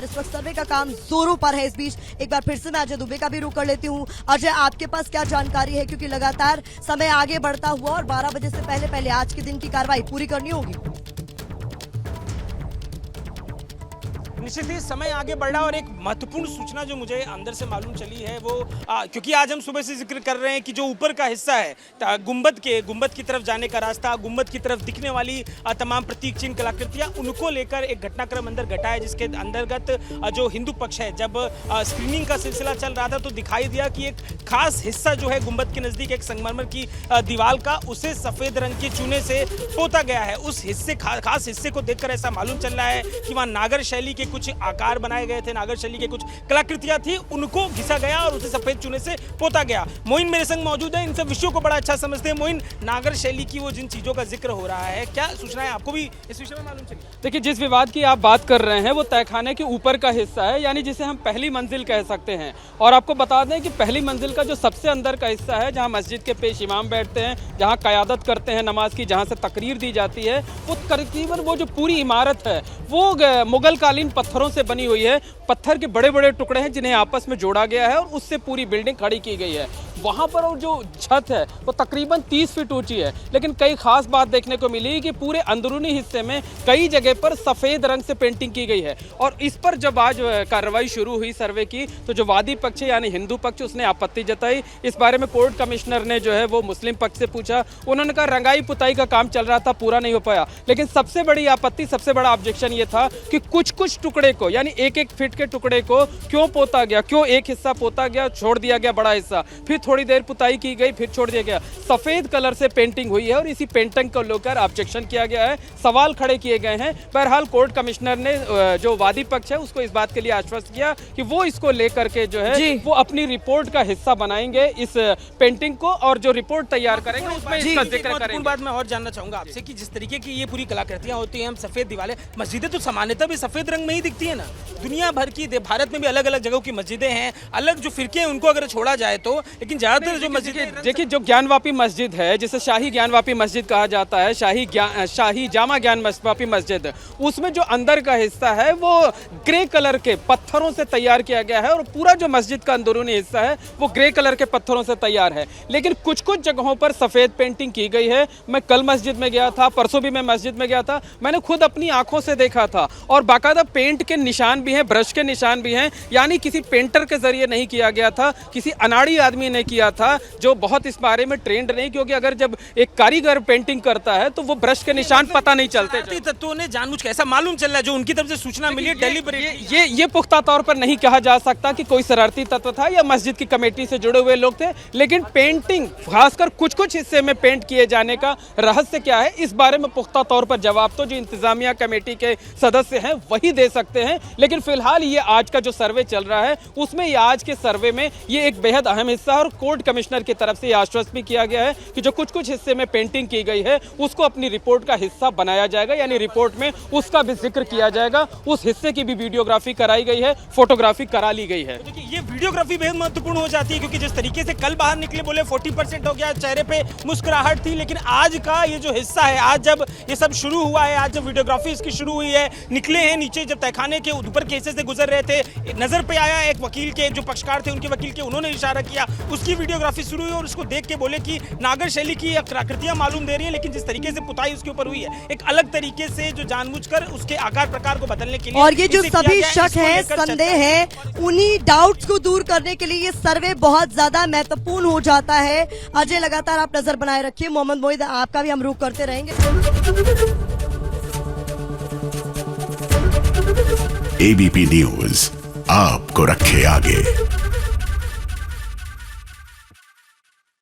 लगातार इस वक्त सर्वे का काम जोरों पर है। इस बीच एक बार फिर से मैं अजय दुबे का भी रुख कर लेती हूँ। अजय, आपके पास क्या जानकारी है, क्योंकि लगातार समय आगे बढ़ता हुआ और 12 बजे से पहले आज के दिन की कार्रवाई पूरी करनी होगी। निश्चित ही समय आगे बढ़ रहा और एक महत्वपूर्ण सूचना जो मुझे अंदर से मालूम चली है वो क्योंकि आज हम सुबह से जिक्र कर रहे हैं कि जो ऊपर का हिस्सा है गुंबद की तरफ जाने का रास्ता, गुंबद की तरफ दिखने वाली तमाम प्रतीक चिन्ह कलाकृतियां, उनको लेकर एक घटनाक्रम अंदर घटा है, जिसके अंतर्गत जो हिंदू पक्ष है, जब स्क्रीनिंग का सिलसिला चल रहा था तो दिखाई दिया कि एक खास हिस्सा जो है गुंबद के नजदीक एक संगमरमर की दीवार का, उसे सफेद रंग के चूने से पोता गया है। उस हिस्से खास हिस्से को देखकर ऐसा मालूम चल रहा है कि वहाँ नागर शैली के कुछ आकार बनाए गए थे, नागर शैली के कुछ कलाकृतियां थी, उनको घिसा गया और उसे सफेद चूने से पोता गया। मोइन मेरे संग मौजूद है, इन सब विषयों को बड़ा अच्छा समझते हैं। मोइन, नागर शैली की वो जिन चीजों का जिक्र हो रहा है, क्या सूचना है आपको भी इस विषय में मालूम चली? देखिए, जिस विवाद की आप बात कर रहे हैं वो तहखाने के ऊपर का हिस्सा है, यानी जिसे हम पहली मंजिल कह सकते हैं। और आपको बता दें कि पहली मंजिल का जो सबसे अंदर का हिस्सा है, जहां मस्जिद के पेश इमाम बैठते हैं, जहां क़यादत करते हैं नमाज की, जहां से तकरीर दी जाती है, वो तकरीबन वो जो पूरी इमारत है वो मुगल कालीन पत्थरों से बनी हुई है। पत्थर के बड़े बड़े टुकड़े हैं जिन्हें आपस में जोड़ा गया है और उससे पूरी बिल्डिंग खड़ी की गई है। वहाँ पर और जो छत है वो तकरीबन 30 फीट ऊंची है, लेकिन कई खास बात देखने को मिली कि पूरे अंदरूनी हिस्से में कई जगह पर सफ़ेद रंग से पेंटिंग की गई है। और इस पर जब आज कार्रवाई शुरू हुई सर्वे की, तो जो वादी पक्ष है यानी हिंदू पक्ष, उसने आपत्ति जताई। इस बारे में कोर्ट कमिश्नर ने जो है वो मुस्लिम पक्ष से पूछा। उन्होंने कहा रंगाई पुताई का काम चल रहा था, पूरा नहीं हो पाया। लेकिन सबसे बड़ी आपत्ति, सबसे बड़ा ऑब्जेक्शन ये था कि कुछ टुकड़े को, यानी एक फीट के टुकड़े को क्यों पोता गया, क्यों एक हिस्सा पोता गया, छोड़ दिया गया बड़ा हिस्सा, फिर थोड़ी देर पुताई की गई, फिर छोड़ दिया गया। सफेद कलर से पेंटिंग हुई है और इसी पेंटिंग को लेकर ऑब्जेक्शन किया गया है, सवाल खड़े किए गए हैं। बहरहाल कोर्ट कमिश्नर ने जो वादी पक्ष है उसको इस बात के लिए आश्वस्त किया कि वो इसको लेकर के जो है वो अपनी रिपोर्ट का हिस्सा बनाएंगे इस पेंटिंग को, और जो रिपोर्ट तैयार करेंगे उसमें इसका जिक्र करेंगे। बात मैं और जानना चाहूंगा आपसे कि जिस तरीके की ये पूरी कलाकृतियां होती हैं, हम सफेद दीवारें, मस्जिदें तो सामान्यतः भी सफेद रंग में ही दिखती है ना। दुनिया भर की, भारत में भी अलग अलग जगहों की मस्जिदें हैं, अलग जो फिरके हैं उनको अगर छोड़ा जाए तो, लेकिन ज्यादातर जो मस्जिदें, देखिए जो ज्ञानवापी मस्जिद है, जिसे शाही ज्ञानवापी मस्जिद कहा जाता है, शाही जामा ज्ञानवापी मस्जिद, उसमें जो अंदर का हिस्सा है वो ग्रे कलर के पत्थरों से तैयार किया गया है और पूरा जो मस्जिद का अंदरूनी हिस्सा है वो ग्रे कलर के पत्थरों से तैयार है। लेकिन कुछ जगहों पर सफेद पेंटिंग की गई है। मैं कल मस्जिद में गया था, परसों भी मैं मस्जिद में गया था, मैंने खुद अपनी आंखों से देखा था और बाकायदा पेंट के निशान भी हैं, ब्रश के निशान भी हैं, यानी किसी पेंटर के जरिए नहीं किया गया था, किसी अनाड़ी आदमी ने किया था जो बहुत इस बारे में ट्रेंड नहीं, क्योंकि अगर जब एक कारीगर पेंटिंग करता है तो वो ब्रश के निशान पता नहीं चलते। तत्वों ने जानबूझ के, ऐसा मालूम चल रहा है जो उनकी तरफ से सूचना मिली है, डेलिबरेट ये पुख्ता तौर पर नहीं कहा जा सकता कि कोई शरारती तत्व था या मस्जिद की कमेटी से जुड़े हुए लोग थे, लेकिन पेंटिंग खासकर कुछ हिस्से में पेंट किए जाने का रहस्य क्या है, इस बारे में पुख्ता तौर पर जवाब तो जो इंतजामिया कमेटी के सदस्य हैं वही दे सकते हैं। लेकिन फिलहाल ये आज का जो सर्वे चल रहा है उसमें ये आज के सर्वे में ये एक बेहद अहम हिस्सा है और कोर्ट कमिश्नर की तरफ से आश्वस्त भी किया गया है कि जो कुछ हिस्से में पेंटिंग की गई है उसको अपनी रिपोर्ट का हिस्सा बनाया जाएगा, यानी रिपोर्ट में उसका भी जिक्र किया जाएगा। उस हिस्से की भी वीडियोग्राफी कराई गई है, फोटोग्राफी करा ली गई है। देखिए ये वीडियोग्राफी बेहद महत्वपूर्ण हो जाती है, क्योंकि जिस तरीके से कल बाहर निकले बोले 40% हो गया, चेहरे पे मुस्कुराहट थी, लेकिन आज का ये जो हिस्सा है, आज जब ये सब शुरू हुआ है, आज जब वीडियोग्राफी इसकी शुरू हुई है, निकले हैं नीचे, जब तहखाने के ऊपर के हिस्से से गुजर रहे थे, नजर पे आया एक वकील के, जो पक्षकार थे उनके वकील के, उन्होंने इशारा किया, उसकी वीडियोग्राफी शुरू हुई और उसको देख के बोले कि नागर शैली की कलाकृतियां मालूम दे रही है, लेकिन जिस तरीके से पुताई उसके ऊपर हुई है एक अलग तरीके से, जो जानबूझकर उसके आकार प्रकार को बदलने के लिए, और ये जो सभी शक है, संदेह है, उन्हीं डाउट्स को दूर करने के लिए ये सर्वे बहुत ज्यादा महत्वपूर्ण हो जाता है। अजय, लगातार आप नजर बनाए रखिए, मोहम्मद मोहिद आपका भी हम रुख करते रहेंगे। एबीपी न्यूज आपको रखे आगे।